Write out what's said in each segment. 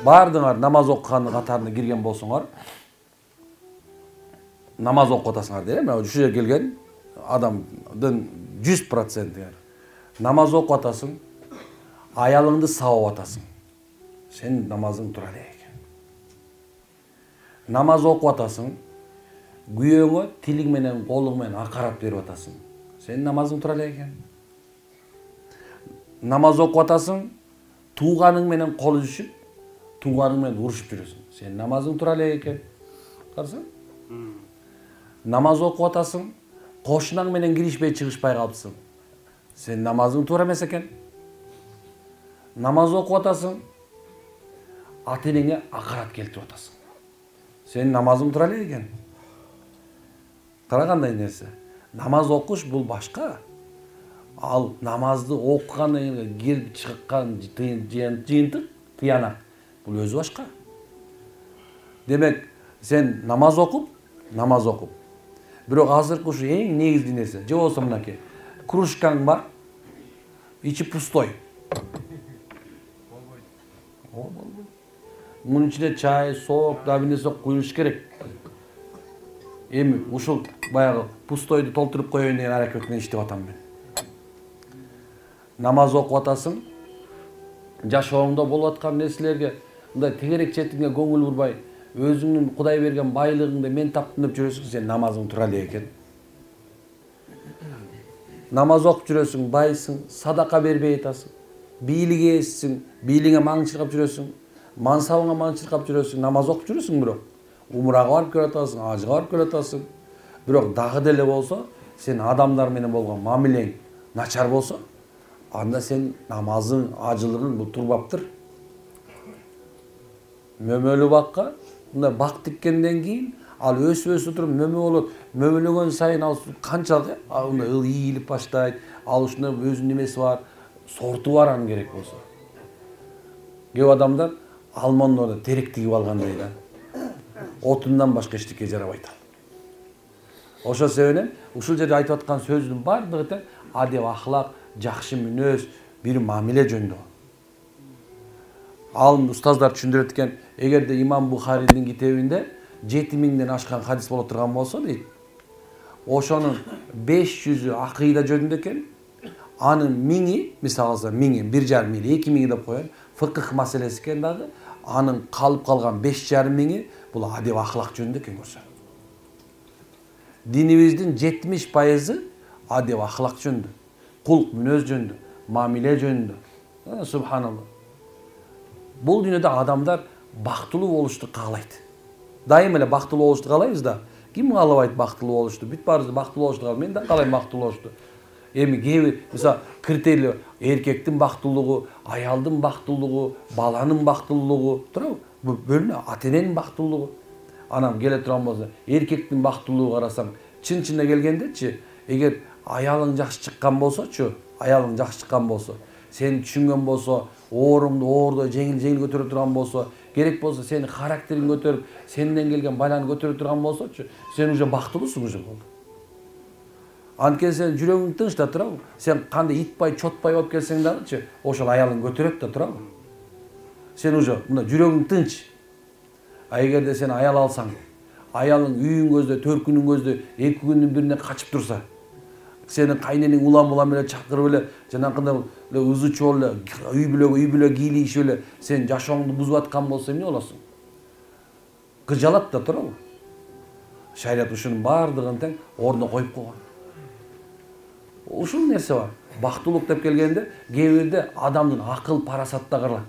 бардыңар намаз окугандын катарына кирген болсоңор, намаз окуп атасыңар дейли. Мына ушул жерге келген адамдын 100% намаз окуп атасың, аялыңды сабап атасың. Сен намазың тура элек экен. Намаз окуп атасың, күйөөңө тилиң менен колуң менен акарат берип атасың. Сен намазың тура элек экен. Намаз окуп атасың, тууганың менен кол үзүшүп, тууганың менен урушуп жүрөсүң. Сен намазың тура элек экен. Карасаң? Намаз окуп атасың, кошунаң менен киришпей чыгышпай калыпсың. Сен намазың туура эмес экен. Намаз окуп атасың, ата-энеңе акарат келтирип атасың. Сен намазың тура элек экен. Кара кандай нерсе. Намаз окуш бул башка. Ал намазды окугандан кийин келип чыккан жыйынтык, тыянак. Бул өзү башка. Демек, сен намаз окуп. Бирок азыркы ушу эң негизги нерсе. Же болсо мынакей. Кружкаң бар, ичи пустой. Мунун ичине чай, сок, да бир нерсе куюш керек. Эми ушул баягы пустойду толтуруп коеюн деген аракет менен иштеп атам мен. Намаз окуп атасың, жашооңдо болуп аткан нерселерге мындай тегерек четиңе көңүл бурбай, өзүңдүн Кудай берген байлыгыңды мен таптым деп жүрөсүң, сен намазың тура элек экен. Намаз окуп жүрөсүң, байсың, садака бербей атасың, бийлик ээсисиң, бийлиңе маң чыркап жүрөсүң, мансабыңа маң чыркап жүрөсүң, намаз окуп жүрөсүң бирок. Умрага барып келип атасың, ажга барып келип атасың. Бирок дагы деле болсо, сен адамдар менен болгон мамилең начар болсо, анда сен намазың, ажылыгың бул турбаптыр. Мөмөлүү бакка, мындай бак тиккенден кийин, ал өсүп туруп мөмө болот. Мөмөлөгөн сайын ал канчалык мындай ыл ийилип баштайт. Ал ушундай өзүнүн немеси бар, сорту бар анын керек болсо. Кеп адамдар алмондорду терек тигип алгандай да. Отундан башка эчтеке жарабайт ал. Ошол себептен ушул жерде айтып аткан сөздүн бардыгы тең адеп, ахлак, жакшы мүнөз, бир мамиле жөнүндө. Ал устаздар түшүндүрөт экен, эгерде Имам Бухаридин китебинде 7000ден ашкан хадис боло турган болсо дейт, ошонун 500'ü акыйда жөнүндө экен, анын 1000'i, мисалы алсам 1000'i, 1,5 миң, 2 миңи деп коелу, фыкых маселеси экен дагы, анын калып калган 5,5 миңи бул адеп, ахлак жөнүндө экен көрсө. Динибиздин 70% адеп, ахлак жөнүндө, кулк, мүнөз жөнүндө, мамиле жөнүндө. Субханалла. Бул дүйнөдө адамдар бактылуу болушту каалайт. Дайым эле бактылуу болушту каалайбыз да. Ким каалабайт бактылуу болушту? Бүт баарыбыз бактылуу болушту каалайбыз. Мен да каалайм бактылуу болушту. Эми кээ мисалы критерий эркектин бактылуулугу, аялдын бактылуулугу, баланын бактылуулугу, туурабы? Бул бөлүнө, ата-эненин бактылуулугу. Анан келе турган болсо, эркектин бактылуулугу карасаң, чын-чынына келгендечи, эгер аялың жакшы чыккан болсочу, сени түшүнгөн болсо, ооруңду оордой жеңил көтөрө турган болсо, керек болсо сени характериң көтөрүп, сенден келген байланы көтөрө турган болсочу, сен уже бактылуусуң уже болду. Анткени сен жүрөгүң тынч да турабы? Сен кандай итбай, чотбай болуп келсең дагычы, ошол аялың көтөрөт да турабы? Сен уже мына жүрөгүң тынч. А эгерде сен аял алсаң, аялың үйүң көздөй, төркүнүң көздөй, 2 күндүн бирине качып турса, сени кайненең улам эле чакырып эле, жанакындай эле ызычуу эле, үй бүлө кийлигишип эле, сен жашооңду бузуп аткан болсо эмне болосуң? Кыжалат да турабы? Шарият ушунун бардыгын тең ордуна коюп койгон. Ушул нерсе бар. Бактылык деп келгенде, кээ бирде адамдын акыл парасаты да кырылат.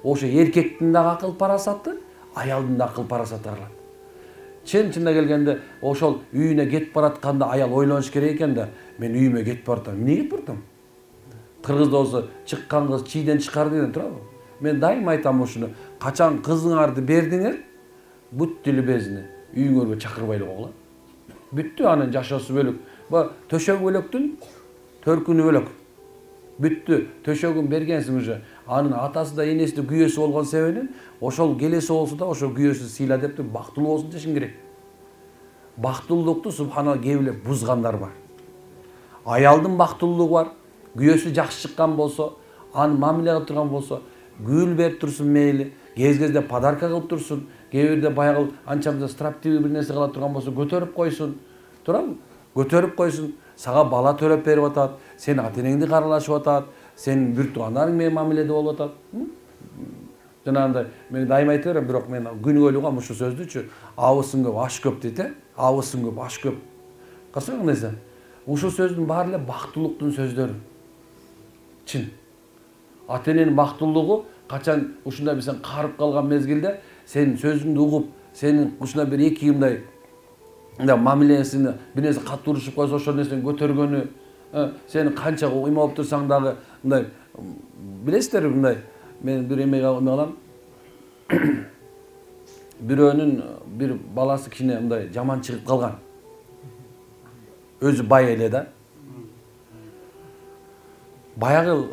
Ошо эркектин да акыл парасаты, аялдын да акыл парасаты кырылат. Чын-чынына келгенде, ошол үйүнө кетип баратканда аял ойлонуш керек экен да, мен үйүмө кетип баратам. Эмне кетип баратам? Кыргызда болсо, чыккан кыз чийден чыкар деген турабы? Мен дайым айтам ушуну. Качан кызыңарды бердиңер, бүттү эле безине. Үйүңөргө чакырбай эле койгула. Бүттү, анын жашоосу бөлөк. Бу төшөгү бөлөктүн төркүнү бөлөк. Бүттү, төшөгүн бергенсиң уже. Анын атасы да энеси да күйөөсү болгон себебинен, ошол келеси болсо да ошол күйөөсү сыйла деп бактылуу болсун дешиң керек. Бактылуулукту субханалла кээ бирде бузгандар бар. Аялдын бактылуулугу бар. Күйөөсү жакшы чыккан болсо, аны мамиле кылып турган болсо, гүл берип турсун мейли, Кез-кезде подарка кылып турсун, кээ бирде баягы анчамда строптивый бир нерсе кыла турган болсо көтөрүп койсун. Туурабы? Көтөрүп койсун. Сага бала төлөп берип атат, сен ата-энеңди каралашып атат, сен бир туугандарың менен мамиледе болуп атат. Жанагындай мен дайым айта берем, бирок мен күнөөлүк ам ушу сөздүчү. Абысын көп, аш көп дейт, абысын көп, аш көп. Карасаң нерсе? Ушу сөздүн баары эле бактылыктын сөздөрү. Чын. Ата-эненин бактылыгы качан ушундай бир сен карып калган мезгилде сен сөзүңдү угуп, сенин ушундай бир эки мындай мамилесине бир нерсе катуу урушуп койсо ошол нерсени көтөргөнү, сени канча уйма болуп турсаң дагы мындай билесиздерби мындай мен бир эме калам. Бирөөнүн бир баласы кичине мындай жаман чыгып калган. Өзү бай эле да. Баягы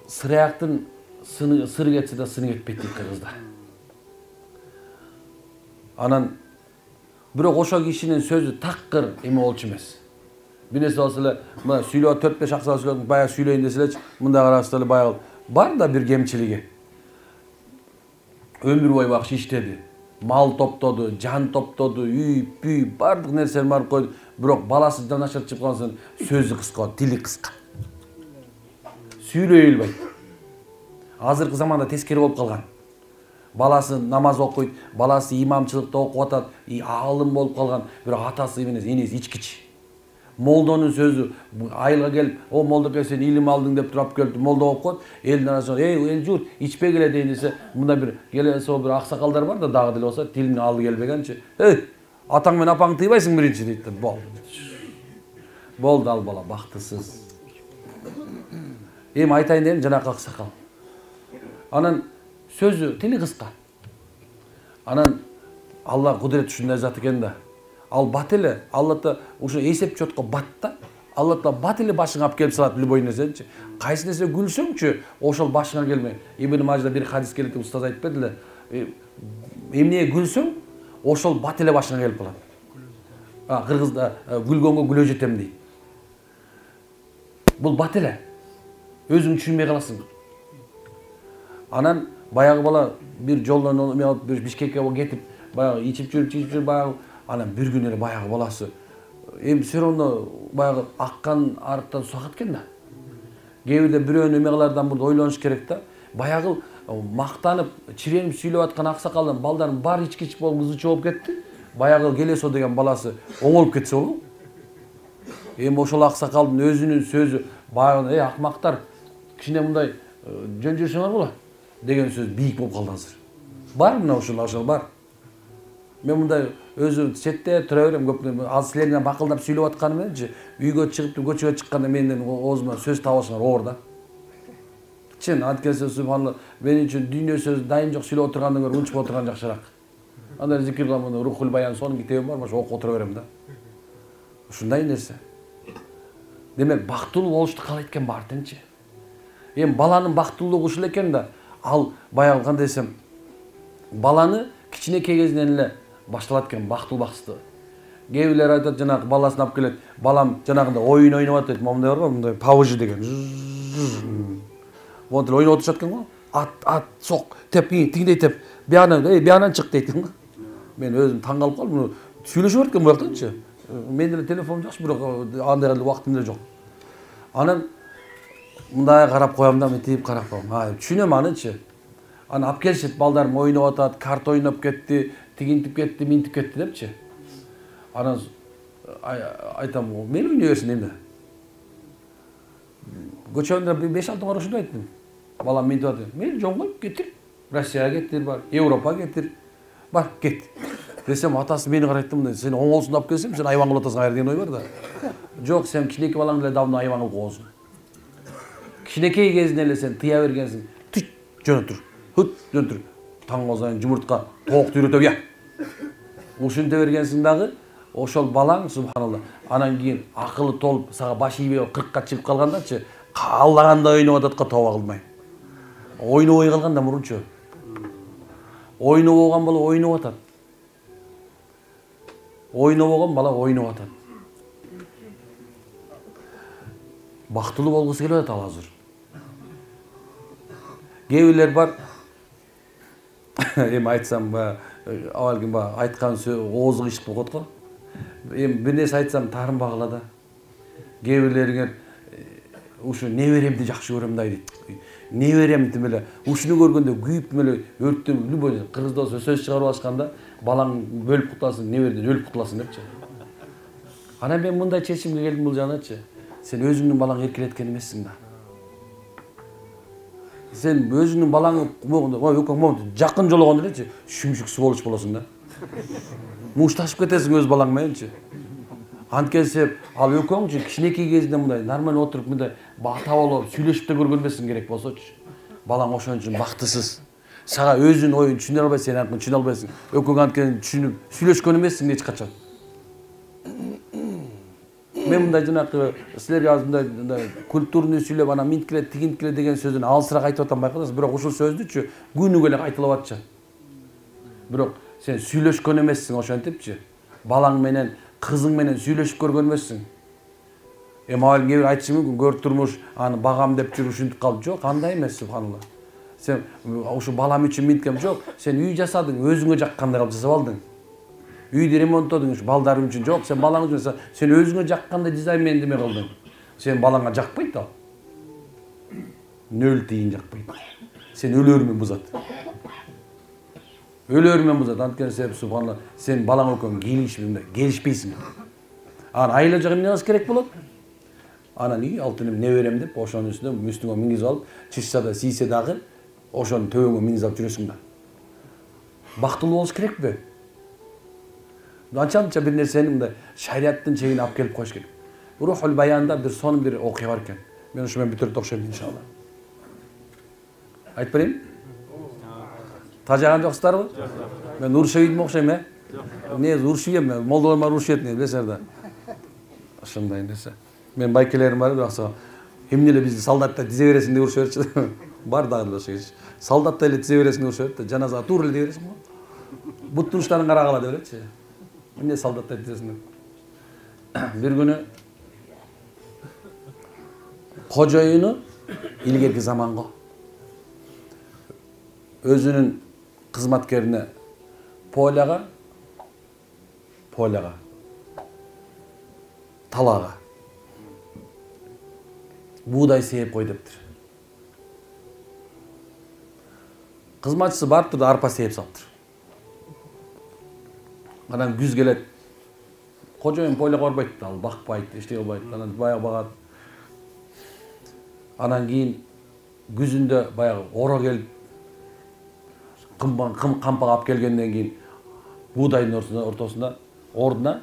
сыраяктын сыры кетсе да сыны кетпейт дейт кыргызда. Анан бирок ошол кишинин сөзү такыр эме болчу эмес. Бир нерсе болсо эле мына сүйлөп 4-5 аксак сүйлөп баягы сүйлөйүн десе элечи, мындай карасаңыз эле баягы бар да бир кемчилиги. Өмүр бою бакшы иштеди. Мал топтоду, жан топтоду, үй, пүй, бардык нерсени барып койду. Бирок баласы начар чыгып калса сөзү кыска, тили кыска. Сүйлөй албайт. Азыркы заманда тескери болуп калган. Баласы намаз окуйт, баласы имамчылыкта окуп атат, аалым болуп калган, бирок атасы эмес, энеси ичкич. Молдонун сөзү айылга келип, "О молдоке сен илим алдың" деп туруп келип, молдо окуп коет. Элдин арасында, эл журт, ичпегиле" дейин десе, мында бир келесе бир аксакалдар бар да, дагы деле болсо, тилине алды келбегенчи. Атаң менен апаңды тыйбайсың биринчи" дейт да. Болду ал бала бактысыз. Эми айтайын дегеним жанакы аксакал. Анан сөзү тили кыска. Анан Алла кудурет ушундай зат экен да. Ал бат эле, Аллата ушу эсеп чотко бат да. Аллата бат эле башыңа алып келип салат любой нерсеничи. Кайсы нерсе күлсөңчү, ошол башыңа келмей. Ибн Мажда бир хадис келет, устаз айтып берди эле. Эмнеге күлсөң, ошол бат эле башыңа келип калат. Кыргызда күлгөнгө күлө жетем дейт. Бул бат эле. Өзүң түшүнбөй каласың. Анан баягы бала бир жолдон бир Бишкекке кетип, баягы ичип жүрүп баягы анан бир күнү эле баягы баласы эми все равно баягы аккан арыктан су акат экен да. Кээ бирде бирөөнү эме кылардан мурда ойлонуш керек да. Баягы мактанып, чиренип сүйлөп аткан аксакалдын балдарын баары ичкич болуп ызычы болуп кетти. Баягы Келесо деген баласы оңолуп кетсе болобу? Эми ошол аксакалдын өзүнүн сөзү баягы акмактар кичине мындай жөн жүрсөңөр болот деген сөз бийик болуп калды азыр. Бар мына ошол бар. Мен мындай өзү четте тура берем көп. Азыр силер менен бакылдап сүйлөп атканым мененчи, үйгө чыгып көчөгө чыкканда менден оозума сөз табашыңар оор да. Чын, анткени субханалла, мен үчүн дүйнө сөз дайым жок сүйлөп отургандан көрө унчуп отурган жакшыраак. Андай зикир кылган Рухул Баян сонун китебим бар, ошо окуп отура берем да. Ушундай нерсе. Демек, бактылуу болушту каалайт экен баардынчы. Эми баланын бактылуулугу ушул экен да. Ал баягы кандай десем, баланы кичинекей кезинен эле башталат экен бактылбаксты. Кээ бирлер айтат, жанагы баласын алып келет, балам жанагындай оюн ойноп атат, момундай бар го, мындай павыжы деген. Монтип ойноп отурушат экен го. Ат, сок, теп, тиңдей теп, биянан чык дейт го. Мен өзүм таң калып калдым. Сүйлөшүп берет экен буяктанчы. Мен деле телефонум жакшы, бирок андай эле убактым деле жок. Анан мындай карап коям да, мынтип карап коям. Түшүнөм анычы. Аны алып келишет, балдарым ойноп атат, карта ойноп кетти, тигинтип кетти, минтип кетти депчи. Анан айтам, мен ойной берсин эмне? Көчөндө 5-6 бара ушундай айттым. Балам минтип атат. Мен жөн коюп кетир. Россияга кетир бар, Европага кетир. Бар, кет. Десем, атасы мени карайт да, мындай, сен оңолсун алып келсем, сен айван кылып атасың деген ой бар да. Жок, сен кичинекей балаң эле давно айван кылып койгонсуң. Кичинекей кезинен эле сен тыя бергенсиң. Түт, жөнө тур. Хут, жөнө тур. Таң калсаң жумуртка тоокты үйрөтөп я. Ушинте бергенсиң дагы, ошол балаң субханалла. Анан кийин акылы толуп, сага баш ийбей 40ка чыгып калгандачы, каалаганда ойноп атат го тоба кылмай. Ойнобой калганда мурунчу. Ойнобогон бала ойноп атат. Ойнобогон бала ойноп атат. Бактылуу болгусу келип атат ал азыр. Кээ бирлер бар, эми айтсам абалким айткан сөз оозу кыйшык болуп коет го. Эми бир нерсе айтсам таарынбагыла да. Кээ бирлериңер ушу неберемди жакшы көрөм да дейт. Неберем тим эле ушуну көргөндө күйүп эле өрттөнүп любой кыргызда болсо сөз чыгарып алышканда балаң бөлүп кутуласың, неберден өлүп кутуласың депчи. Анан мен мындай чечимге келдим бул жаначы. Сен өзүңдүн балаң эркелеткен эмессиң да. Сен өзүңдүн балаңы өкөң жакын жологондо элечи шүмшүк сволочь болосуң да. Мушташып кетесиң өз балаң мененчи. Анткени ал өкөңчү кичинекей кезинде мындай нормально отуруп мындай ата болуп сүйлөшүп да көргөн эмессиң керек болсочу. Балаң ошон үчүн бактысыз. Сага өзүнүн оюн түшүнө албайсың, сен анткени түшүнө албайсың. Өкөң анткени түшүнүп сүйлөшкөн эмессиң эч качан. Мен мындай жанакы силерге азыр мындай культурный сүйлөп анан минткиле тигинткиле деген сөздүн алысыраак айтып атам байкадыңыз, бирок ушул сөздүчү күнүгө эле кайталап атчы. Бирок сен сүйлөшкөн эмессиң ошентипчи. Балаң менен кызың менен сүйлөшүп көргөн эмессиң. Эми ал кээ бир айтышы мүмкүн, көр турмуш аны багам деп жүрүп ушинтип калып, жок, андай эмес, субханалла. Сен ушу балам үчүн минткем, жок, сен үй жасадың, өзүңө жаккандай кылып жасап алдың. Үйдү ремонттодуң, ушу балдарың үчүн, жок, сен балаң үчүн сен өзүңө жаккандай дизайн менен деме кылдың. Сен балаңа жакпайт ал. Нөл тиын жакпайт. Сен өлөрүмөн бузат. Өлөрүмөн бузат. Анткени сен субханалла, сен балаң өкөң келишпейсиң. Анан айла жагы эмне кылыш керек болот? Анан алтыным неберем деп ошонун үстүнө мингизип алып, чышса да, тийсе дагы ошонун төбөңө мингизип алып жүрөсүң да. Бактылуу болуш керекпи? Анча бир нерсени мындай шариаттын чегине алып келип коюш керек. Рухул баянда бир сонун бир окуя бар экен. Мен ушу менен бүтүрүп окшойм иншалла. Айтып берейин? Тажаган жоксуздарбы? Мен урушуйдум окшойм, э? Негизи урушуйм, молдолор менен урушуйт, билесиңер да. Ошондой нерсе. Мен байкелерим бар, бирок эмне эле бизди солдатта тизе бересиң деп урушуп берчү. Бар дагы ошо киши. Солдатта эле тизе бересиң деп урушуп берет, жаназага туура эле бересиң го. Бут туруштарын карагыла деп элечи. Эмне солдатта тизесиң деп. Бир күнү кожоюну илгерки заманга өзүнүн кызматкерине Поляга талага буудай сээп кой дептир. Кызматчысы барыптыр да арпа сээп салыптыр. Анан күз келет. Кожоюн Поляга барбайт, ал бакпайт, эчтеке кылбайт. Анан баягы багат. Анан кийин күзүндө баягы оро келип кампага алып келгенден кийин буудайдын ортосунда ордуна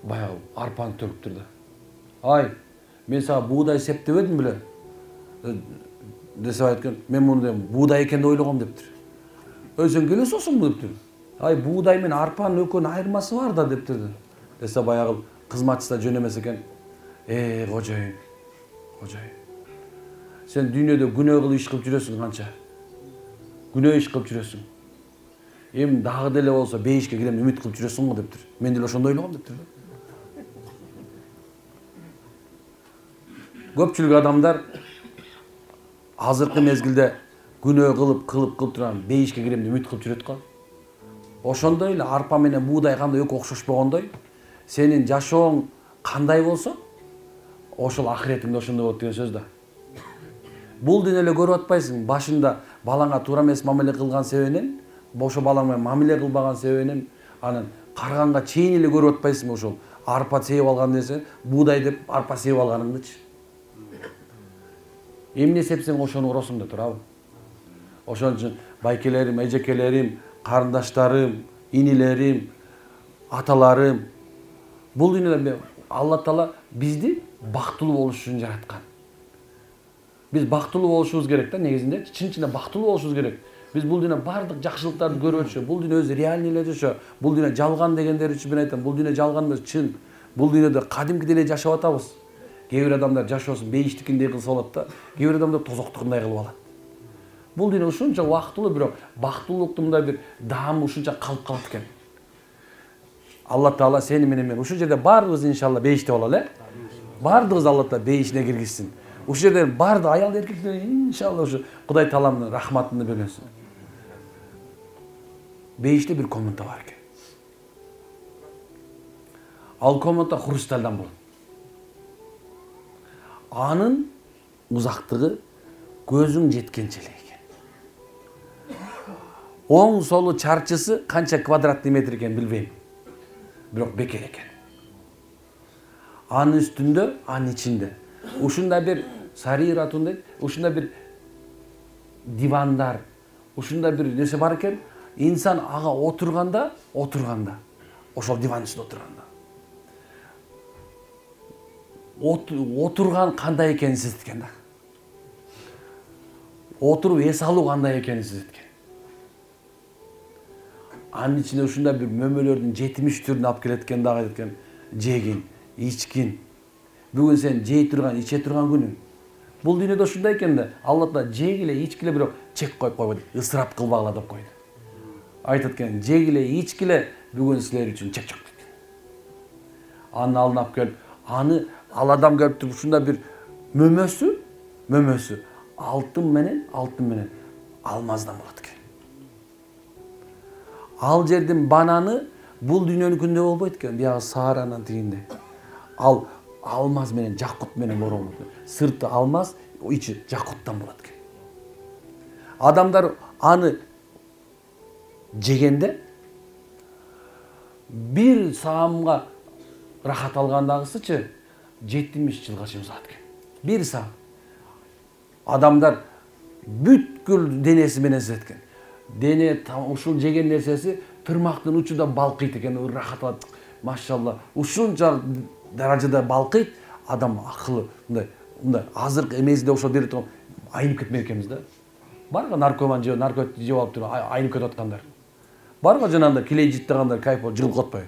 баягы арпаны төгүптүр да. Ай, мен сага буудай септебедим беле? Десе айткан, мен муну буудай экен деп ойлогом дептир. Сен келесиңби дептир. Ай, буудай менен арпанын экөөнүн айырмасы бар да дептир. Десе баягы кызматчысы да жөн эмес экен. Кожоюн. Сен дүйнөдө күнөө кылып иш кылып жүрөсүң канча? Күнөө иш кылып жүрөсүң. Эми дагы деле болсо бейишке кирем үмүт кылып жүрөсүң го дептир. Мен деле ошондой ойлогом дептир. Көпчүлүк адамдар азыркы мезгилде күнөө кылып турган бейишке кирем деп үмүт кылып жүрөт го. Ошондой эле арпа менен буудай кандай экөө окшошпогондой, сенин жашооң кандай болсо, ошол ахиретиңде ошондой болот деген сөз да. Бул дүнү эле көрүп атпайсың, башында балаңа туура эмес мамиле кылган себебинен, ошо балаң менен мамиле кылбаган себебинен, анан карганга чейин эле көрүп атпайсың ошол арпа сээп алган нерсе, буудай деп арпа сээп алганыңдычы. Эмне сепсең ошону уросуң да турабы? Ошон үчүн байкелерим, эжекелерим, карындаштарым, инилерим, аталарым, бул дүйнөдө Алла Таала бизди бактылуу болуш үчүн жараткан. Биз бактылуу болушубуз керек да, негизинде чын-чынында бактылуу болушубуз керек. Биз бул дүйнө бардык жакшылыктарды көрүп өтүшө, бул дүйнө өзү реальный эле жашоо, бул дүйнө жалган дегендер үчүн мен айтам, бул дүйнө жалган эмес, чын. Бул дүйнөдө кадимкидей эле жашап атабыз. Кээ бир адамдар жашоосун бейиштикиндей кылса болот да, кээ бир адамдар тозоктугундай кылып алат. Бул дүйнө ушунча убактылуу, бирок бактылуулуктун мындай бир даамы ушунча калып калат экен. Алла Таала сени менен мен ушул жерде баарыбыз иншалла бейиште бололу, э? Бардыгыбыз Алла Таала бейишине киргизсин. Ушул жерде барды аял эркектер иншалла ушу Кудай Тааланын рахматын бересин. Бейиште бир комната бар экен. Ал комната хрустальдан болот. Анын узактыгы көзүң жеткенче эле экен. Оң солу чарчысы канча квадратный метр экен билбейм. Бирок бекер экен. Анын үстүндө, анын ичинде ушундай бир сариратун дейт, ушундай бир дивандар, ушундай бир нерсе бар экен. Инсан ага отурганда, ошол диван үстүндө отурган кандай экенин сезеткен да. Отуруп эс алуу кандай экенин сезеткен. Анын ичинде ушундай бир мөмөлөрдүн 70 түрүн алып келет экен дагы экен. Жегин, ичкин. Бүгүн сен жей турган, иче турган күнүң. Бул дүйнөдө ушундай экен да. Алла Таала жегиле, ичкиле, бирок чек коюп койбойт. Ысырап кылбагыла деп койду. Айтат экен, жегиле, ичкиле, бүгүн силер үчүн чек жок деп. Анын алдына алып келип, аны ал адам келип туруп ушундай бир мөмөсү алтын менен алмаздан болот экен. Ал жердин бананы бул дүйнөнүкүндөй болбойт экен, биягы Сахаранын тигинде. Ал алмаз менен, жакут менен боролот. Сырты алмаз, ичи жакуттан болот экен. Адамдар аны жегенде бир саамга рахат алгандагысычы 70 жылга чымсат экен. Бир саам. Адамдар бүткүл денеси менен сезет экен. Дене ушул жеген нерсеси тырмактын учуда балкыйт экен, рахат алат. Машалла, ушунча даражада балкыйт, адам акылы мындай азыркы эмесинде ошол берип турган айнып кетмек экенбиз да. Барга наркоман же наркотик жеп алып туруп айнып кетип аткандар. Барга жанагындай килей жыттагандар кайф болуп жыгылып катпайбы.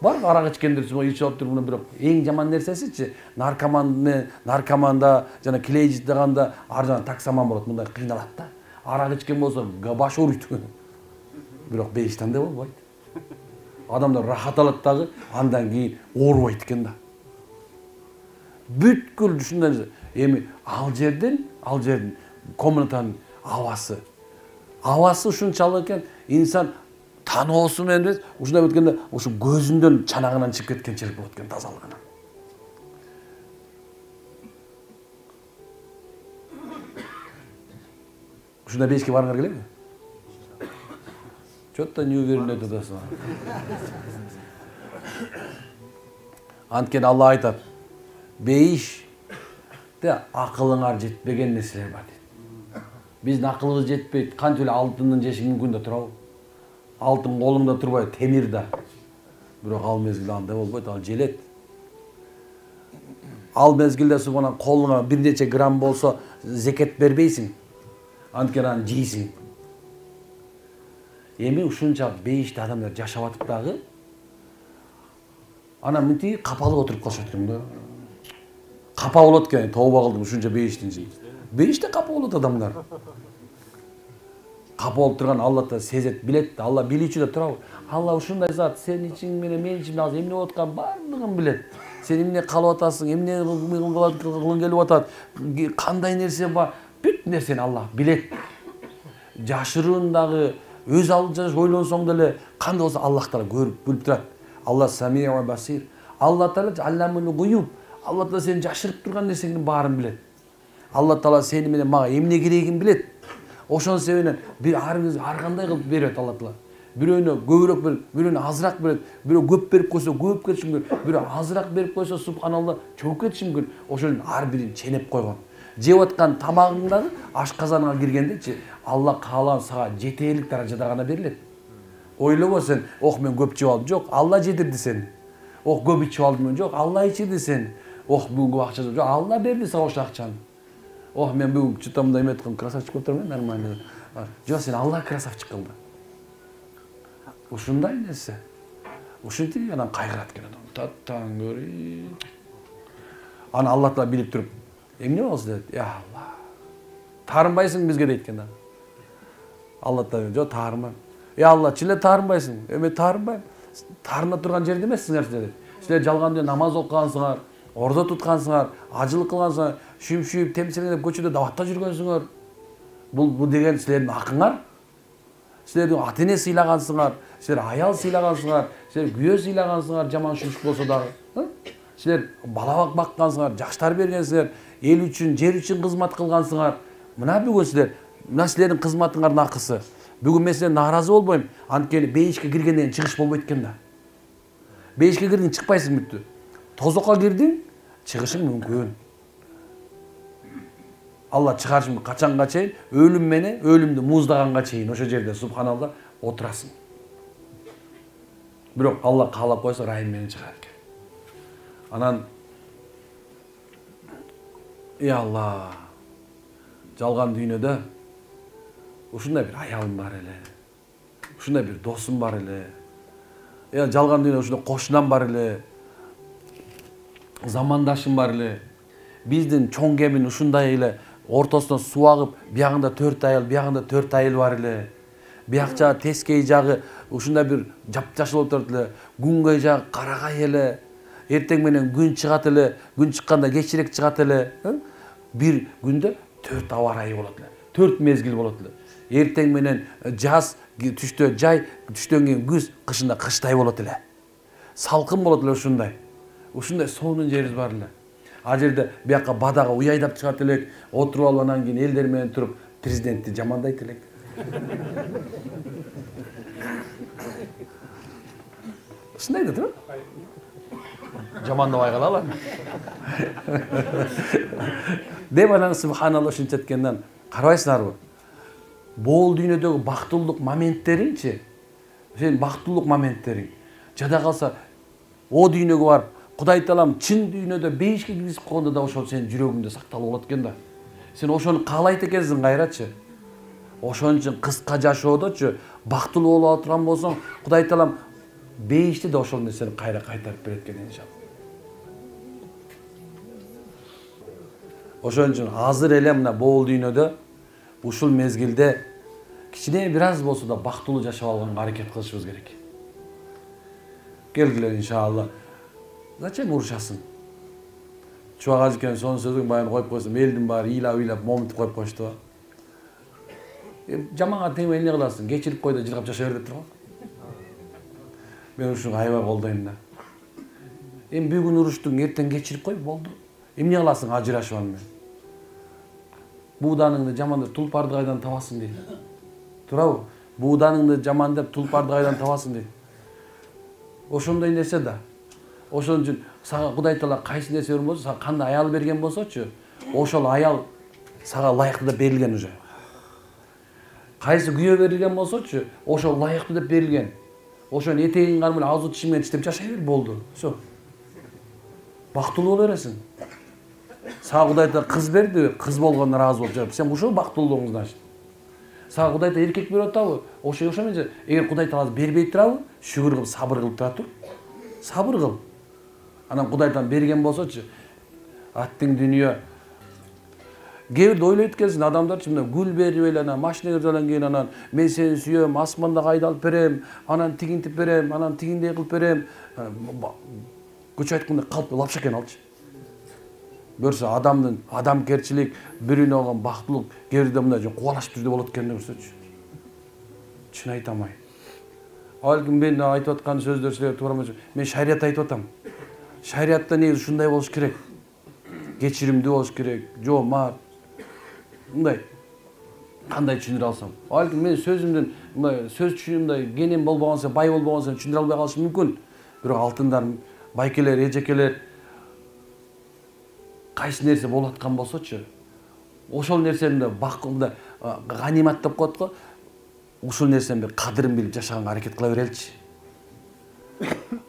Барга арак ичкендер ичип алып туруп, бирок эң жаман нерсесичи наркоманда жана килей жыттаганда ар жагынан таксаман болот, мындай кыйналат да. Арак ичкен болсо баш ооруйт. Бирок бейиштен да болбойт. Адамдар рахат алат дагы, андан кийин оорубайт экен да. Бүткүл ушундай эми ал жердин комнатанын авасы ушунчалык экен, инсан таноосу менен эмес, ушундай өткөндө ушу көзүндөн чанагынан чыгып кеткенчелик болот экен тазалыгынан. Ушундай бейишке барыңар келеби? Чотто не уверенный тудасың. Анткени Алла айтат, бейиште акылыңар жетпеген нерселер бар дейт. Биздин акылыбыз жетпейт, кантип эле алтындын жеши мүмкүн да турабы? Алтын колуңда турбайт, темир да. Бирок ал мезгилде андай болбойт, ал желет. Ал мезгилде субхана колуңа бир нече грамм болсо зекет бербейсиң. Анткени аны жейсиң. Эми ушунча бейиште адамдар жашап атып дагы анан мынтип капалып отуруп калышат экен да. Капа болот экен, тооба кылдым ушунча бейиштин ичинде. Бейиште капа болот адамдар. Капа болуп турган Алла да сезет, билет да. Алла билүүчү да турабы? Алла ушундай зат, сен ичиң менен мен ичимде азыр эмне болуп атканын баардыгын билет. Сен эмне калып атасың, эмне кылгың келип атат, кандай нерсе бар, бүт нерсени Алла билет. Жашыруындагы өз алдынча ойлонсоң деле кандай болсо Аллах Таала көрүп билип турат. Алла самиъ ва басир. Алла Таала алламул гуюб. Алла Таала сен жашырып турган нерсеңдин баарын билет. Алла Таала сени менен мага эмне керегин билет. Ошон себебинен бир ар кандай кылып берет Алла Таала. Бирөөнө көбүрөөк берет, бирөөнө азыраак берет. Бирөө көп берип койсо көп кетиши мүмкүн. Бирөө азыраак берип койсо субханалла чогуу кетиши мүмкүн. Ошонун ар бирин ченеп койгон. Жеп аткан тамагыңдагы ашказанга киргендечи Алла каалаган сага жетерлик даражада гана берилет. Ойлобо сен, ох мен көп жеп алдым. Жок, Алла жетирди сени. Ох көп ичип алдым. Жок, Алла ичирди сени. Ох бүгүнкү акча жок, Алла берди сага ошол акчаны. Ох мен бүгүн чыта мындай эме эткем, красавчик болуп турмун, нормально. Жок, сен Алла красавчик кылды. Ушундай нерсе. Ушинтип анан кайгырат экен адам. Таттан көрү. Аны Алла Таала билип туруп, эмне болсу дейт. Я Алла. Таарынбайсың бизге дейт экен да. Алла Таала жок таарынбайм. Я Алла, чиле таарынбайсың. Эме таарынбайм. Таарына турган жерде эмессиңер дейт. Силер жалган деп намаз окугансыңар, ордо туткансыңар, ажылык кылгансыңар, шүйүп темселеңдеп көчөдө дабатта жүргөнсүңөр. Бул деген силердин акыңар. силердин ата-эне сыйлагансыңар, силер аял сыйлагансыңар, силер күйөө сыйлагансыңар, жаман шүмшүк болсо дагы. Силер бала баккансыңар, жаштар бергенсиңер, эл үчүн, жер үчүн кызмат кылгансыңар. Мына бүгүн силер, мына силердин кызматыңардын акысы. Бүгүн мен силерден нааразы болбойм. Анткени бейишке киргенден кийин чыгыш болбойт экен да. Бейишке кирдиң, чыкпайсың бүттү. Тозокко кирдиң, чыгышың мүмкүн. Алла чыгарышың качанга чейин, өлүм менен өлүмдү муздаганга чейин ошо жерде субханалла отурасың. Бирок Алла каалап койсо райым менен чыгар экен. Анан Алла, жалган дүйнөдө ушундай бир аялым бар эле. Ушундай бир досум бар эле. Жалган дүйнөдө ушундай кошунам бар эле. Замандашым бар эле. Биздин чоң кемин ушундай эле ортосуна суу агып, биягында 4 айыл, биягында 4 айыл бар эле. Биякча тескей жагы ушундай бир жапжашыл болуп турат эле. Күнгөй жагы карагай эле. Эртең менен күн чыгат эле, күн чыкканда кечирээк чыгат эле. Бир күндө 4 аба ырайы болот эле. 4 мезгил болот эле. Эртең менен жаз, түштө жай, түштөн кийин күз, кышында кыштай болот эле. Салкын болот эле ушундай. Ушундай сонун жерибиз бар эле. Ал жерде бияка бадага уяйдап чыгат элек, отуруп алып анан кийин элдер менен туруп президентти жамандайт элек. Ушундай да туруп. Жамандабай калалы. Деп анан субханалла ушунча эткенден карабайсыңарбы? Бул дүйнөдөгү бактылуулук моменттериңчи, сен бактылуулук моменттериң. Жада калса, о дүйнөгө барып, Кудай Таалам чын дүйнөдө бейишке киргизип койгондо да ошол сенин жүрөгүңдө сакталып болот экен да. Сен ошону каалайт экенсиң кайрачы. Ошон үчүн кыска жашоодочу бактылуу боло турган болсоң, Кудай Таалам бейиште да ошол нерсени кайра кайтарып берет экен иншалла. Ошон үчүн азыр эле мына бул дүйнөдө ушул мезгилде кичине бир аз болсо да бактылуу жашап алганга аракет кылышыбыз керек. Келгиле иншалла. Зачем урушасың? Чубак ажекен сонун сөзүң баягы коюп койсом, элдин баары ыйлап момунтуп коюп коюшту. Жаманга тийбей эмне кыласың? Кечирип кой да жыргап жашай бер деп турган. Мен ушуну аябай колдойм да. Бүгүн уруштуң, эртең кечирип кой, болду. Эмне кыласың ажырашып анан? Бууданыңды жаман деп тулпарды кайдан табасың дейт. Туурабы? Бууданыңды жаман деп тулпарды кайдан табасың дейт. Ошондой нерсе да. Ошон үчүн сага Кудай Таала кайсы нерсе берген болсо, сага кандай аял берген болсочу, ошол аял сага лайыктуу деп берилген уже. Кайсы күйөө берилген болсочу, ошол лайыктуу деп берилген. Ошон этегиң кармай аузу тишиң менен тиштеп жашай бер, болду. Всё. Бактылуу боло бересиң. Сага Кудай Таала кыз берди, кыз болгондо ыраазы болуп жүрөп, сен ушул бактылуулугуңду ачты. Сага Кудай Таала эркек берип атабы? Ошо менен эгер Кудай Таала бербей турабы, шүгүр кылып, сабыр кылып тура тур. Сабыр кыл. Анан Кудай Таала берген болсочу, аттың дүнүйө. Кээбирде ойлойт экенсиң, адамдарчы мына гүл берип эле, анан машина киргенден кийин анан мен сени сүйөм, асманда кайдалып берем, анан тигинтип берем, анан тигиндей кылып берем. Көчө айтканда калп лапшакен алчы. Көрсө адамдын адамгерчилик, бирөөнө болгон бактылык кээбирде мындай кубалашып жүрдө болот экен көрсөчү. Чын айтам ай. Алким мен айтып аткан сөздөр силерге туура эмес. Мен шарият айтып атам. Шариятта негизи ушундай болуш керек. Кечиримдүү болуш керек, жоомат. Мындай кандай түшүндүрө алсам. Алким мен сөзүмдөн мындай сөз түшүнүмдөй кенен болбогонсо, бай болбогонсо түшүндүрө албай калышым мүмкүн. Бирок алтындар, байкелер, эжекелер кайсы нерсе болуп аткан болсочу, ошол нерсени бакымда ганимат деп коет го. Ушул нерсенин бир кадырын билип жашаганга аракет кыла береличи.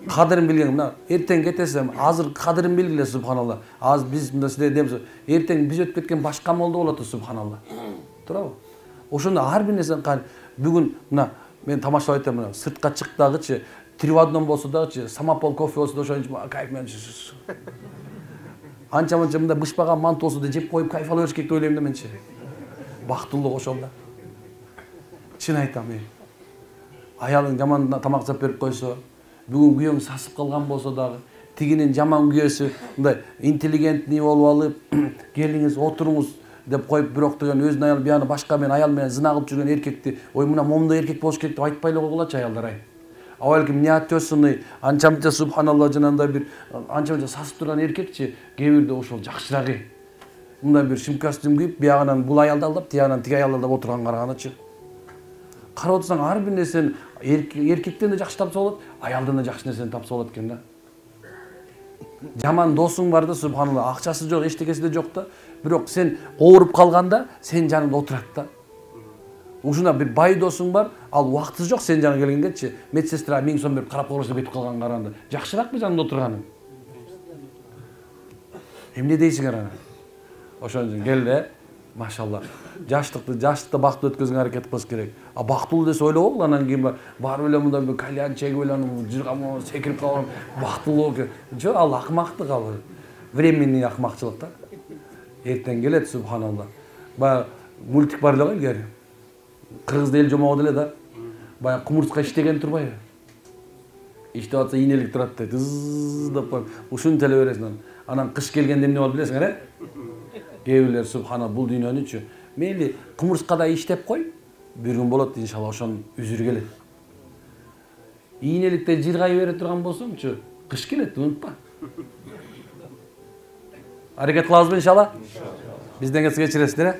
Кадырын билген мына эртең кетесем, азыр кадырын билгиле субханалла. Азыр биз мында силер демсиз, эртең биз өтүп кеткен башка молдо болот субханалла. Туурабы? Ошондо ар бир нерсени бүгүн мына мен тамашалап айтам, мына сыртка чык дагычы, 3 в 1 болсо дагычы, самопол кофе болсо да ошончо кайф менен. Анча-мынча мында бышпаган манты болсо да жеп коюп кайф ала бериш керек деп ойлойм да менчи. Бактылуулук ошол да. Чын айтам мен. Аялың жаман тамак жасап берип койсо, бүгүн күйөөң сасып калган болсо дагы, тигинин жаман күйөөсү мындай интеллигентный болуп алып, келиңиз отуруңуз, деп коюп, бирок деген өзүнүн аялы бияны башка мен аял менен зына кылып жүргөн эркекти ой мына момундай эркек болуш керек деп айтпай эле койгулачы аялдар ай. А балким не отёсанный, анча-мынча субханалла жанагындай бир анча-мынча сасып турган эркекчи кээ бирде ошол жакшыраак. Мындай бир шим костюм кийип, биягынан бул аялды алдап, тиягынан тиги аялды алдап отурганга карагандачы. Карап отурсаң ар бир нерсени эркектен да жакшы тапса болот, аялдан да жакшы нерсени тапса болот экен да. Жаман досуң бар да, субханалла, акчасы жок, эчтекеси да жок да, бирок сен ооруп калганда сен жаныңда отурат да. Ушунда бир бай досуң бар, ал убактысы жок сен жаныңа келгенгечи, медсестра 1000 сом берип карап койгула деп айтып калганга караганда, жакшыраакпы жаныңда отурганың? Эмне дейсиңер ана? Ошон үчүн келе, машалла. Жаштыкта бактылуу өткөзгөнгө аракет кылыш керек. А бактылуу десе ойлогол, анан кийин барып эле мындай бир кальян чегип эле жыргам секирип калган бактылуу. Жок, ал акмактык ал. Временный акмакчылык да. Эртең келет, субханалла. Баягы мультик бар эле го илгери. Кыргызда эл жомогу деле да. Баягы кумурска иштеген турбайбы? Иштеп атса ийнелик турат дейт. Деп коюп, ушуну теле бересиң. Анан кыш келгенде эмне болот билесиңер, Кээ бирлер субхана бул дүйнөнүчү мейли кумурскада иштеп кой, бир күн болот иншалла ошонун үзүрү келет. Ийнеликте жыргай бере турган болсоңчу, кыш келет, унутпа. Аракет кылабызбы иншалла? Бизден кечиресиздер,